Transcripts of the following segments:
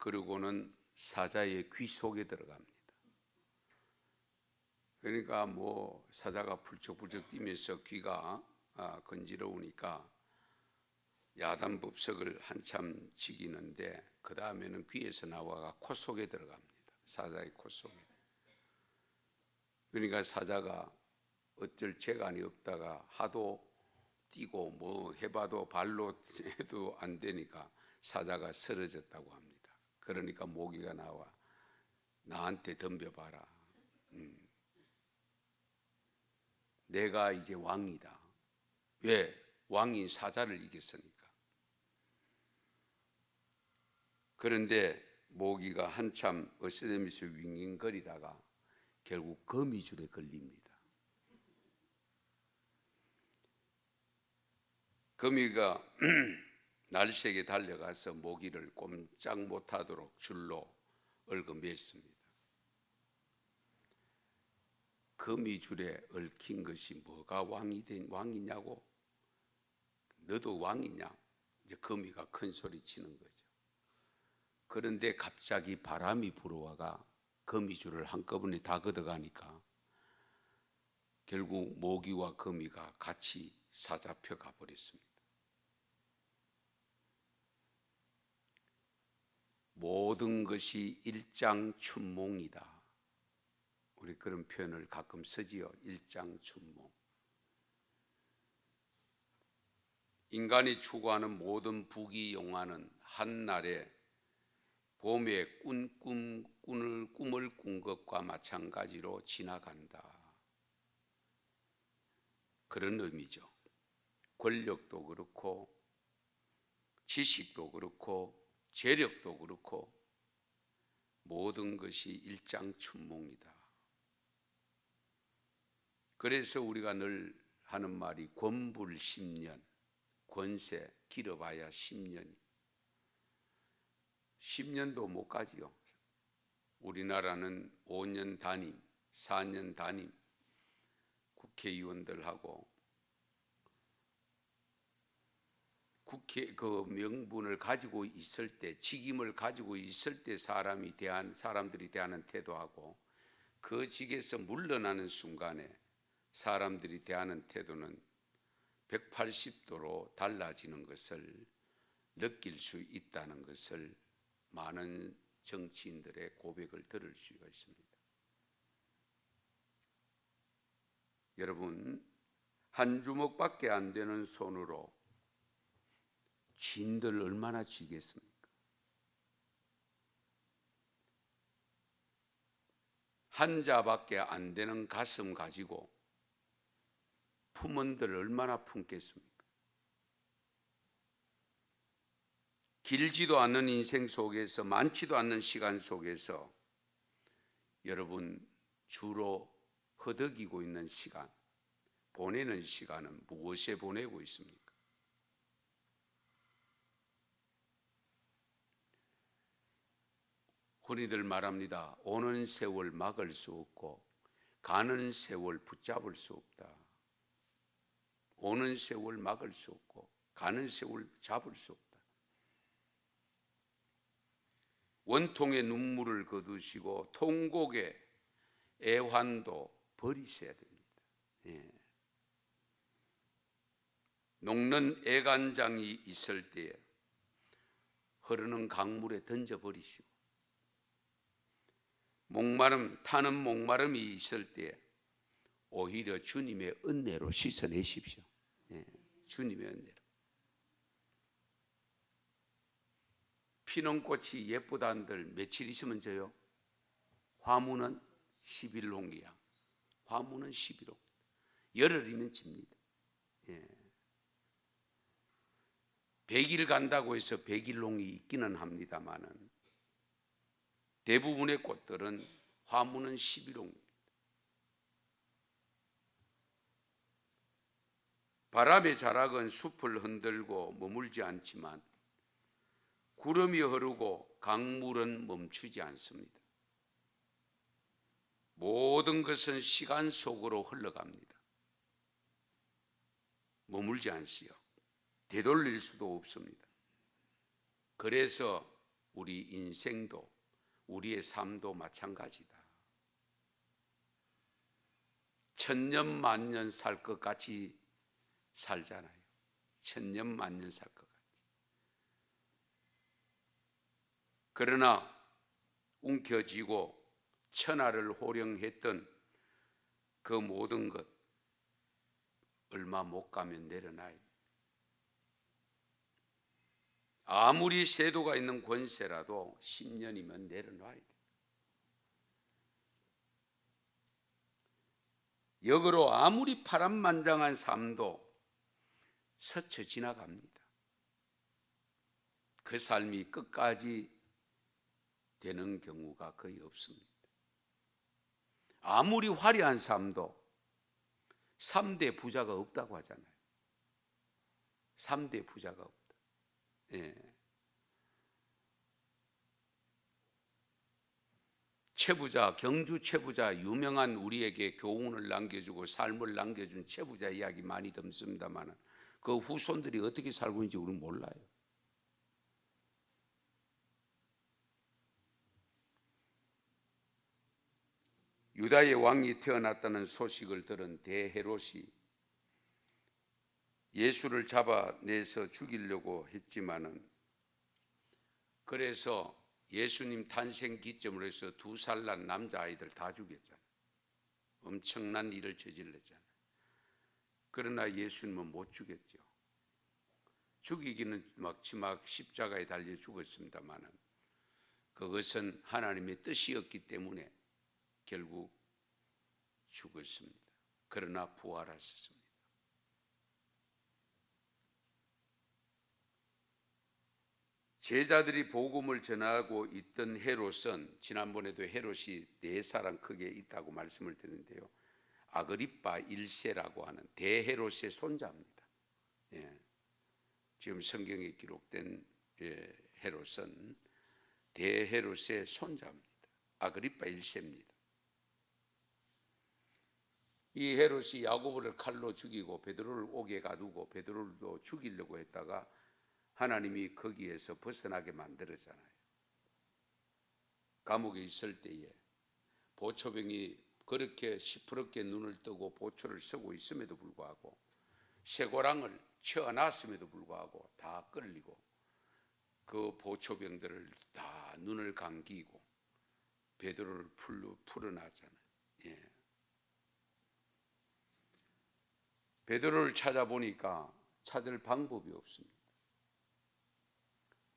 그리고는 사자의 귀 속에 들어갑니다. 그러니까 뭐 사자가 불쩍불쩍 뛰면서 귀가 건지러우니까 야단법석을 한참 지기는데 그 다음에는 귀에서 나와가 코 속에 들어갑니다. 사자의 코 속에. 그러니까 사자가 어쩔 재간이 없다가 하도 뛰고 뭐 해봐도 발로 해도 안 되니까 사자가 쓰러졌다고 합니다. 그러니까 모기가 나와 나한테 덤벼봐라. 내가 이제 왕이다. 왜? 왕인 사자를 이겼으니까. 그런데 모기가 한참 어스러면서 윙윙거리다가 결국 거미줄에 걸립니다. 거미가 날쌔게 달려가서 모기를 꼼짝 못하도록 줄로 얽어맸습니다. 거미줄에 얽힌 것이 뭐가 왕이냐고? 너도 왕이냐? 이제 거미가 큰 소리 치는 거죠. 그런데 갑자기 바람이 불어와가 거미줄을 한꺼번에 다 걷어가니까 결국 모기와 거미가 같이 사잡혀 가버렸습니다. 모든 것이 일장춘몽이다. 우리 그런 표현을 가끔 쓰지요. 일장춘몽. 인간이 추구하는 모든 부귀영화는 한날에 봄에 꿈을 꾼 것과 마찬가지로 지나간다. 그런 의미죠. 권력도 그렇고 지식도 그렇고 재력도 그렇고 모든 것이 일장춘몽이다. 그래서 우리가 늘 하는 말이 권불 10년, 권세 길어봐야 10년. 10년도 못 가지요. 우리나라는 5년 단임, 4년 단임 국회의원들하고 국회 그 명분을 가지고 있을 때, 직임을 가지고 있을 때 사람들이 대하는 태도하고 그 직에서 물러나는 순간에 사람들이 대하는 태도는 180도로 달라지는 것을 느낄 수 있다는 것을 많은 정치인들의 고백을 들을 수가 있습니다. 여러분, 한 주먹밖에 안 되는 손으로 쥐들 얼마나 쥐겠습니까? 한 자밖에 안 되는 가슴 가지고 품은들 얼마나 품겠습니까? 길지도 않은 인생 속에서, 많지도 않는 시간 속에서 여러분 주로 허덕이고 있는 시간, 보내는 시간은 무엇에 보내고 있습니까? 흔히들 말합니다. 오는 세월 막을 수 없고 가는 세월 붙잡을 수 없다. 오는 세월 막을 수 없고 가는 세월 잡을 수 없다. 원통의 눈물을 거두시고 통곡의 애환도 버리셔야 됩니다. 예. 녹는 애간장이 있을 때에 흐르는 강물에 던져버리시고 타는 목마름이 있을 때에 오히려 주님의 은혜로 씻어내십시오. 예. 주님의 은혜로. 피는 꽃이 예쁘다 한들 며칠 있으면 져요? 화무는 11홍이야. 화무는 11홍. 열흘이면 집니다. 예. 100일 간다고 해서 100일홍이 있기는 합니다만은 대부분의 꽃들은 화무는 11홍. 바람의 자락은 숲을 흔들고 머물지 않지만 구름이 흐르고 강물은 멈추지 않습니다. 모든 것은 시간 속으로 흘러갑니다. 머물지 않지요. 되돌릴 수도 없습니다. 그래서 우리 인생도 우리의 삶도 마찬가지다. 천년 만년 살 것 같이 살잖아요. 천년 만년 살 것 같이. 그러나 움켜쥐고 천하를 호령했던 그 모든 것 얼마 못 가면 내려놔요. 아무리 세도가 있는 권세라도 10년이면 내려놔야 돼요. 역으로 아무리 파란만장한 삶도 스쳐 지나갑니다. 그 삶이 끝까지 되는 경우가 거의 없습니다. 아무리 화려한 삶도 3대 부자가 없다고 하잖아요. 3대 부자가 없다. 예. 최부자, 경주 최부자, 유명한 우리에게 교훈을 남겨주고 삶을 남겨준 최부자 이야기 많이 듣습니다만 그 후손들이 어떻게 살고 있는지 우리는 몰라요. 유다의 왕이 태어났다는 소식을 들은 대헤롯이 예수를 잡아내서 죽이려고 했지만은, 그래서 예수님 탄생 기점으로 해서 2살 난 남자아이들 다 죽였잖아요. 엄청난 일을 저질렀잖아요. 그러나 예수님은 못 죽였죠. 죽이기는 막 십자가에 달려 죽었습니다만은 그것은 하나님의 뜻이었기 때문에 결국 죽었습니다. 그러나 부활하셨습니다. 제자들이 복음을 전하고 있던 헤롯은, 지난번에도 헤롯이 4사람 크게 있다고 말씀을 드렸는데요, 아그리빠 1세라고 하는 대헤롯의 손자입니다. 예. 지금 성경에 기록된 헤롯은 대헤롯의 손자입니다. 아그리빠 1세입니다. 이 헤롯이 야고보를 칼로 죽이고 베드로를 옥에 가두고 베드로도 죽이려고 했다가 하나님이 거기에서 벗어나게 만들었잖아요. 감옥에 있을 때에 보초병이 그렇게 시퍼렇게 눈을 뜨고 보초를 쓰고 있음에도 불구하고, 쇠고랑을 쳐놨음에도 불구하고 다 끌리고 그 보초병들을 다 눈을 감기고 베드로를 풀어놨잖아요. 예. 베드로를 찾아보니까 찾을 방법이 없습니다.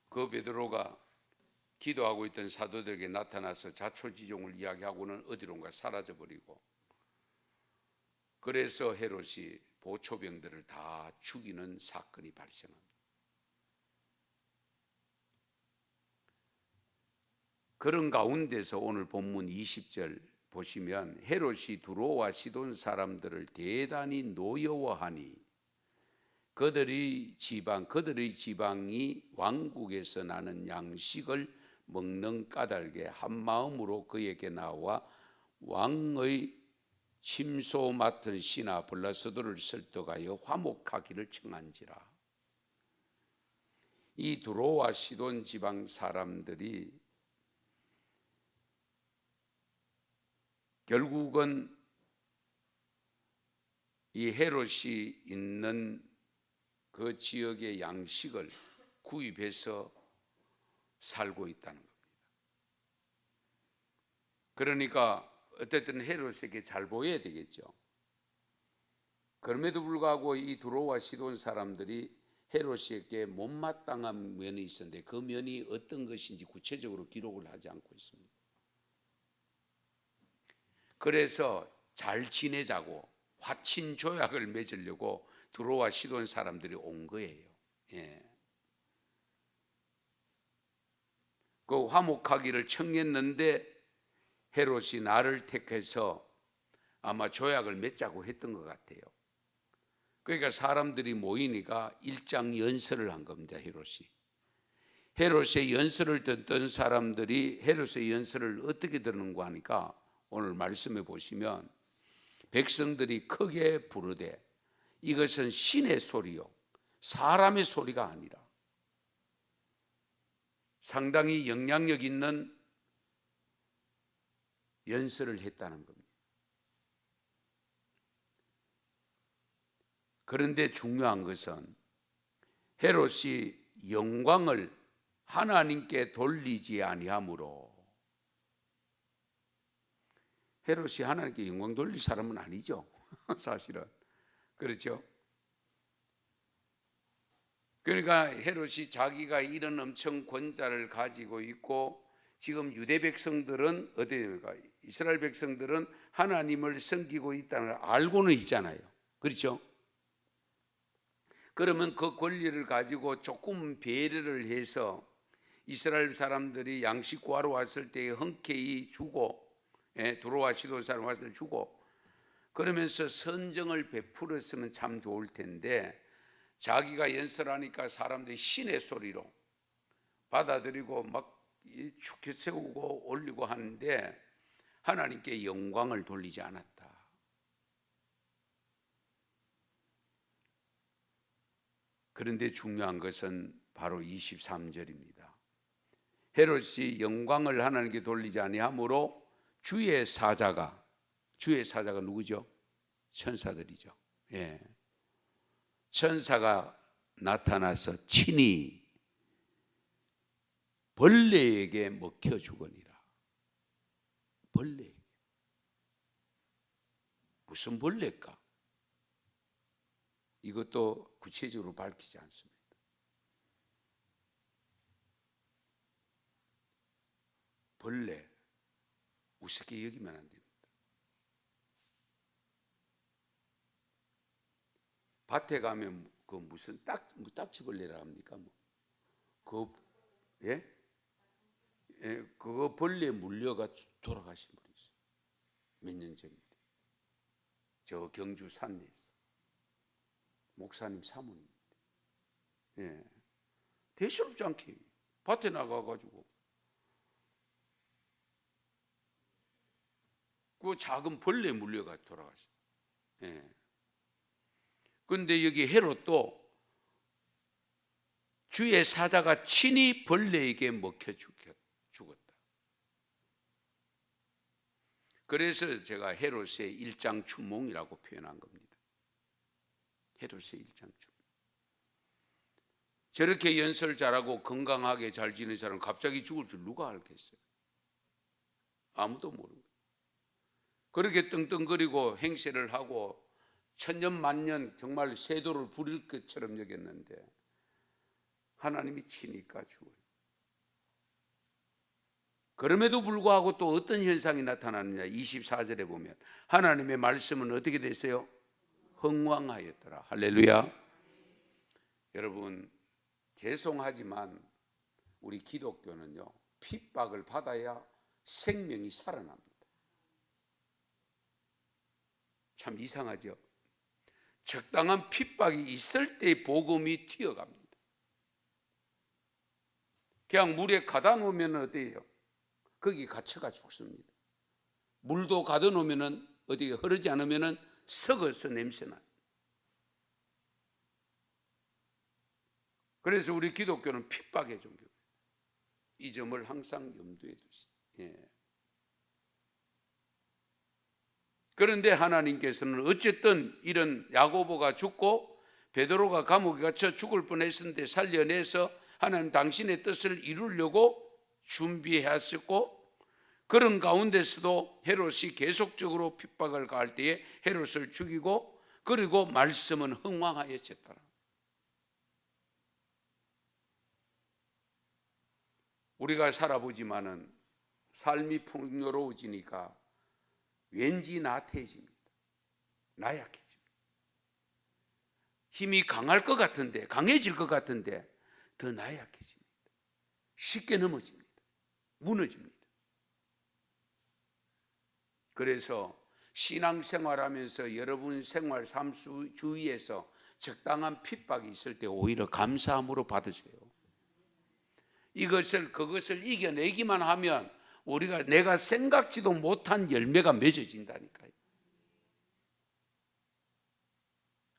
그 베드로가 기도하고 있던 사도들에게 나타나서 자초지종을 이야기하고는 어디론가 사라져버리고, 그래서 헤롯이 보초병들을 다 죽이는 사건이 발생합니다. 그런 가운데서 오늘 본문 20절 보시면 헤롯이 두로와 시돈 사람들을 대단히 노여워하니 그들의 지방이 왕국에서 나는 양식을 먹는 까닭에 한 마음으로 그에게 나와 왕의 침소 맡은 신하 블라스도를 설득하여 화목하기를 청한지라. 이 두로와 시돈 지방 사람들이 결국은 이 헤롯이 있는 그 지역의 양식을 구입해서 살고 있다는 겁니다. 그러니까 어쨌든 헤롯에게 잘 보여야 되겠죠. 그럼에도 불구하고 이 두로와 시돈 사람들이 헤롯에게 못마땅한 면이 있었는데 그 면이 어떤 것인지 구체적으로 기록을 하지 않고 있습니다. 그래서 잘 지내자고 화친 조약을 맺으려고 두로와 시돈 사람들이 온 거예요. 예. 그 화목하기를 청했는데 헤롯이 나를 택해서 아마 조약을 맺자고 했던 것 같아요. 그러니까 사람들이 모이니까 일장 연설을 한 겁니다. 헤롯의 연설을 듣던 사람들이 헤롯의 연설을 어떻게 듣는가 하니까 오늘 말씀해 보시면 백성들이 크게 부르되 이것은 신의 소리요 사람의 소리가 아니라, 상당히 영향력 있는 연설을 했다는 겁니다. 그런데 중요한 것은 헤롯이 영광을 하나님께 돌리지 아니하므로, 헤롯이 하나님께 영광 돌릴 사람은 아니죠. 사실은. 그렇죠? 그러니까 헤롯이 자기가 이런 엄청 권자를 가지고 있고, 지금 유대 백성들은 어디입니까? 이스라엘 백성들은 하나님을 섬기고 있다는 걸 알고는 있잖아요. 그렇죠? 그러면 그 권리를 가지고 조금 배려를 해서 이스라엘 사람들이 양식 구하러 왔을 때 흔쾌히 주고, 들어와 시도사람 왔을 때 주고, 그러면서 선정을 베풀었으면 참 좋을 텐데, 자기가 연설하니까 사람들이 신의 소리로 받아들이고 막 축해 세우고 올리고 하는데 하나님께 영광을 돌리지 않았다. 그런데 중요한 것은 바로 23절입니다. 헤롯이 영광을 하나님께 돌리지 아니하므로 주의 사자가 누구죠? 천사들이죠. 예. 천사가 나타나서 친히 벌레에게 먹혀 죽으니라. 벌레. 무슨 벌레일까? 이것도 구체적으로 밝히지 않습니다. 벌레, 우습게 여기면 안 됩니다. 밭에 가면 그 무슨 딱지벌레라 합니까? 그거 벌레에 물려가 돌아가신 분이 있어요. 몇 년 전인데. 저 경주 산내에서. 목사님 사모님인데. 예. 대수롭지 않게 밭에 나가가지고 그 작은 벌레에 물려가 돌아가셨어요. 예. 그런데 여기 헤롯도 주의 사자가 친히 벌레에게 먹혀 죽었다. 그래서 제가 헤롯의 일장춘몽이라고 표현한 겁니다. 헤롯의 일장춘몽. 저렇게 연설 잘하고 건강하게 잘 지내는 사람은 갑자기 죽을 줄 누가 알겠어요? 아무도 모르고. 그렇게 떵떵거리고 행세를 하고 천년만년 정말 세도를 부릴 것처럼 여겼는데 하나님이 치니까 죽어요. 그럼에도 불구하고 또 어떤 현상이 나타나느냐? 24절에 보면 하나님의 말씀은 어떻게 됐어요? 흥왕하였더라. 할렐루야. 여러분, 죄송하지만 우리 기독교는요, 핍박을 받아야 생명이 살아납니다. 참 이상하죠? 적당한 핍박이 있을 때 복음이 튀어갑니다. 그냥 물에 가다 놓으면 어때요? 거기 갇혀가 죽습니다. 물도 가다 놓으면 어디 흐르지 않으면 썩어서 냄새나요. 그래서 우리 기독교는 핍박의 종교예요. 이 점을 항상 염두에 두시죠. 예. 그런데 하나님께서는 어쨌든 이런 야고보가 죽고 베드로가 감옥에 갇혀 죽을 뻔했는데 살려내서 하나님 당신의 뜻을 이루려고 준비하셨고, 그런 가운데서도 헤롯이 계속적으로 핍박을 가할 때에 헤롯을 죽이고, 그리고 말씀은 흥왕하여졌더라. 우리가 살아보지만은 삶이 풍요로워지니까 왠지 나태해집니다. 나약해집니다. 힘이 강할 것 같은데, 강해질 것 같은데 더 나약해집니다. 쉽게 넘어집니다. 무너집니다. 그래서 신앙생활하면서 여러분 생활 삶 주위에서 적당한 핍박이 있을 때 오히려 감사함으로 받으세요. 그것을 이겨내기만 하면 내가 생각지도 못한 열매가 맺어진다니까요.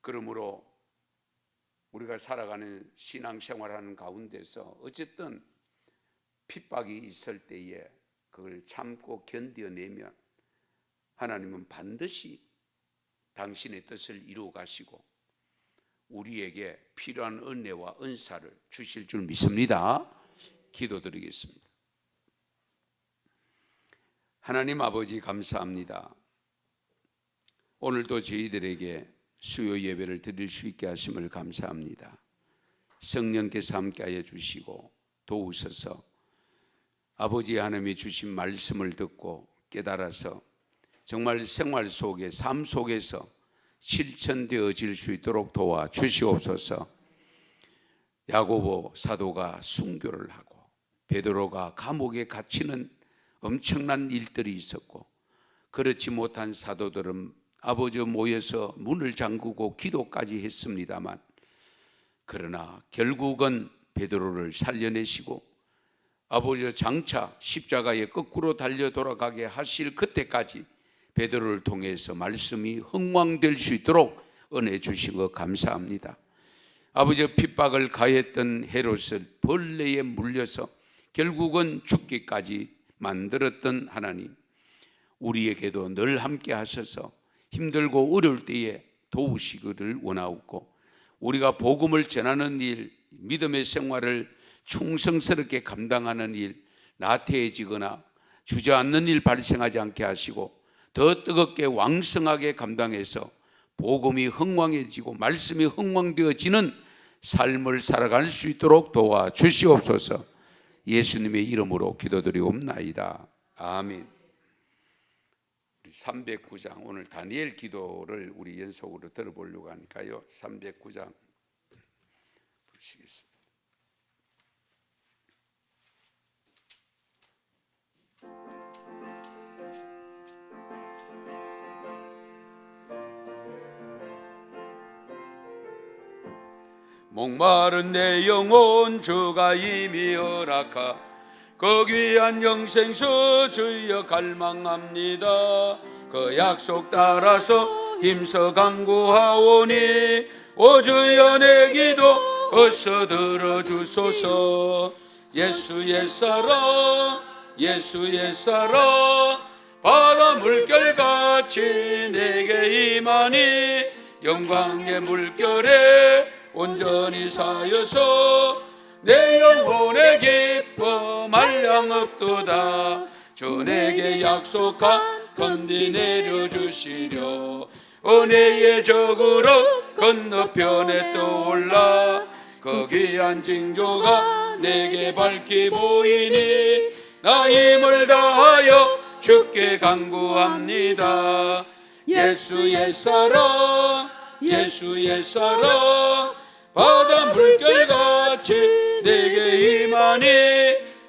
그러므로 우리가 살아가는 신앙생활하는 가운데서 어쨌든 핍박이 있을 때에 그걸 참고 견뎌내면 하나님은 반드시 당신의 뜻을 이루어 가시고 우리에게 필요한 은혜와 은사를 주실 줄 믿습니다. 기도드리겠습니다. 하나님 아버지 감사합니다. 오늘도 저희들에게 수요 예배를 드릴 수 있게 하심을 감사합니다. 성령께서 함께하여 주시고 도우셔서 아버지 하나님이 주신 말씀을 듣고 깨달아서 정말 생활 속에 삶 속에서 실천되어질 수 있도록 도와주시옵소서. 야고보 사도가 순교를 하고 베드로가 감옥에 갇히는 엄청난 일들이 있었고 그렇지 못한 사도들은 아버지 모여서 문을 잠그고 기도까지 했습니다만 그러나 결국은 베드로를 살려내시고 아버지 장차 십자가에 거꾸로 달려 돌아가게 하실 그때까지 베드로를 통해서 말씀이 흥왕될 수 있도록 은혜 주신 것 감사합니다. 아버지 핍박을 가했던 헤롯을 벌레에 물려서 결국은 죽기까지 만들었던 하나님, 우리에게도 늘 함께 하셔서 힘들고 어려울 때에 도우시기를 원하옵고 우리가 복음을 전하는 일, 믿음의 생활을 충성스럽게 감당하는 일, 나태해지거나 주저앉는 일 발생하지 않게 하시고 더 뜨겁게 왕성하게 감당해서 복음이 흥왕해지고 말씀이 흥왕되어지는 삶을 살아갈 수 있도록 도와주시옵소서. 예수님의 이름으로 기도드리옵나이다. 아멘. 309장 오늘 다니엘 기도를 우리 연속으로 들어보려고 하니까요. 309장 부르시겠습니다. 목마른 내 영혼 주가 이미 허락하 그 귀한 영생수 주여 갈망합니다. 그 약속 따라서 힘써 간구하오니 오 주여 내 기도 어서 들어주소서. 예수의 사랑 예수의 사랑 바다 물결같이 내게 임하니 영광의 물결에 온전히 사여서 내 영혼의 기쁨 한량없도다. 주 내게 약속한 건비 내려주시려 은혜의 적으로 건너편에 떠올라 그 귀한 징조가 내게 밝히 보이니 나 힘을 다하여 주께 간구합니다. 예수의 사랑 예수의 사랑 바다 물결같이 내게 임하니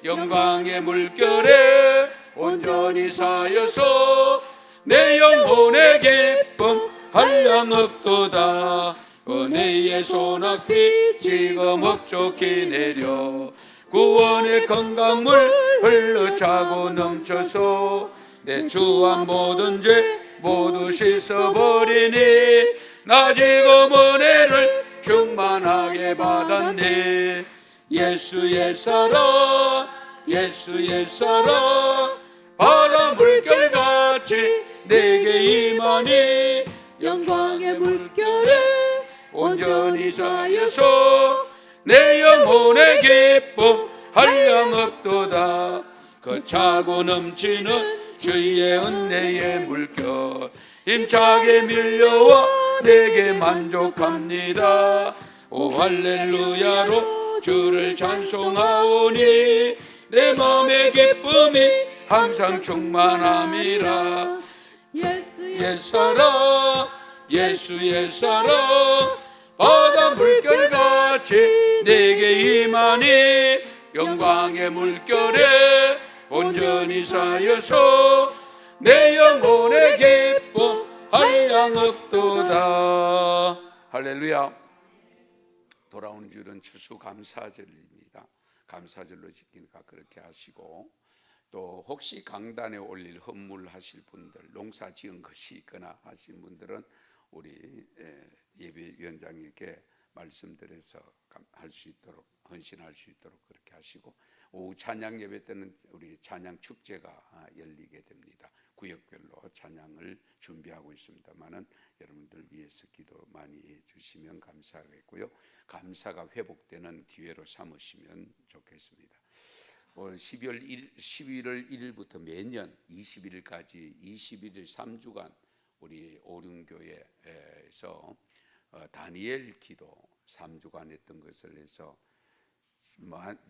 영광의 물결에 온전히 사여서 내 영혼의 기쁨 한량없도다. 은혜의 소낙비 지금 흡족히 내려 구원의 건강물 흘러차고 넘쳐서 내 주한 모든 죄 모두 씻어버리니 나 지금 은혜를 충만하게 받았네. 예수의 사랑 예수의 사랑 바다 물결같이 내게 임하니 영광의 물결에 온전히 사여서 내 영혼의 기쁨 한량없도다. 거차고 넘치는 주의 은혜의 물결 힘차게 밀려와 내게 만족합니다. 오 할렐루야로 주를 찬송하오니 내 마음의 기쁨이 항상 충만함이라. 예수의 사랑 예수의 사랑 바다 물결같이 내게 임하니 영광의 물결에 온전히 사여서 내 영혼의 기쁨 한량없도다. 할렐루야. 돌아오는 주는 추수감사절입니다. 감사절로 지키니까 그렇게 하시고 또 혹시 강단에 올릴 헌물하실 분들 농사 지은 것이 있거나 하신 분들은 우리 예배위원장에게 말씀드려서 할 수 있도록 헌신할 수 있도록 그렇게 하시고 오후 찬양 예배 때는 우리 찬양 축제가 열리게 됩니다. 구역별로 찬양을 준비하고 있습니다만은 여러분들 위해서 기도 많이 해주시면 감사하겠고요. 감사가 회복되는 기회로 삼으시면 좋겠습니다. 올 11월 1일부터 매년 21일까지 21일 3주간 우리 오륜교회에서 다니엘 기도 3주간 했던 것을 해서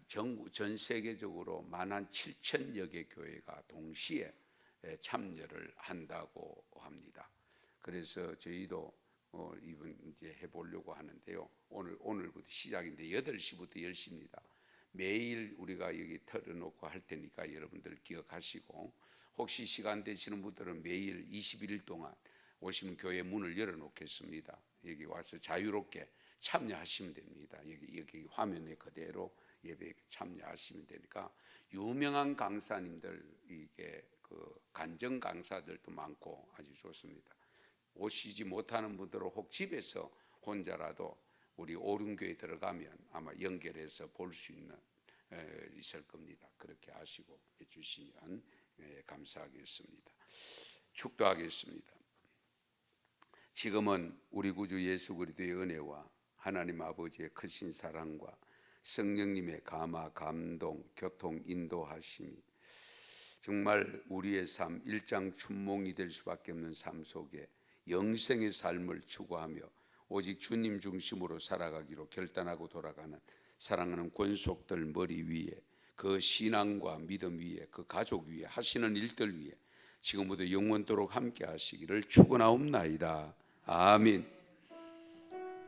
전 세계적으로 17,000여 개 교회가 동시에 참여를 한다고 합니다. 그래서 저희도 이번 이제 해보려고 하는데요. 오늘부터 시작인데 8시부터 10시입니다. 매일 우리가 여기 털어놓고 할 테니까 여러분들 기억하시고, 혹시 시간 되시는 분들은 매일 21일 동안 오시면 교회 문을 열어놓겠습니다. 여기 와서 자유롭게 참여하시면 됩니다. 여기 화면에 그대로 예배에 참여하시면 되니까, 유명한 강사님들, 이게 그 간증 강사들도 많고 아주 좋습니다. 오시지 못하는 분들은 혹 집에서 혼자라도 우리 오륜교에 들어가면 아마 연결해서 볼 수 있을 겁니다. 그렇게 아시고 해주시면 감사하겠습니다. 축도하겠습니다. 지금은 우리 구주 예수 그리스도의 은혜와 하나님 아버지의 크신 사랑과 성령님의 감화, 감동, 교통, 인도하심이 정말 우리의 삶, 일장춘몽이 될 수밖에 없는 삶 속에 영생의 삶을 추구하며 오직 주님 중심으로 살아가기로 결단하고 돌아가는 사랑하는 권속들 머리 위에, 그 신앙과 믿음 위에, 그 가족 위에, 하시는 일들 위에 지금부터 영원토록 함께 하시기를 축원하옵나이다. 아멘.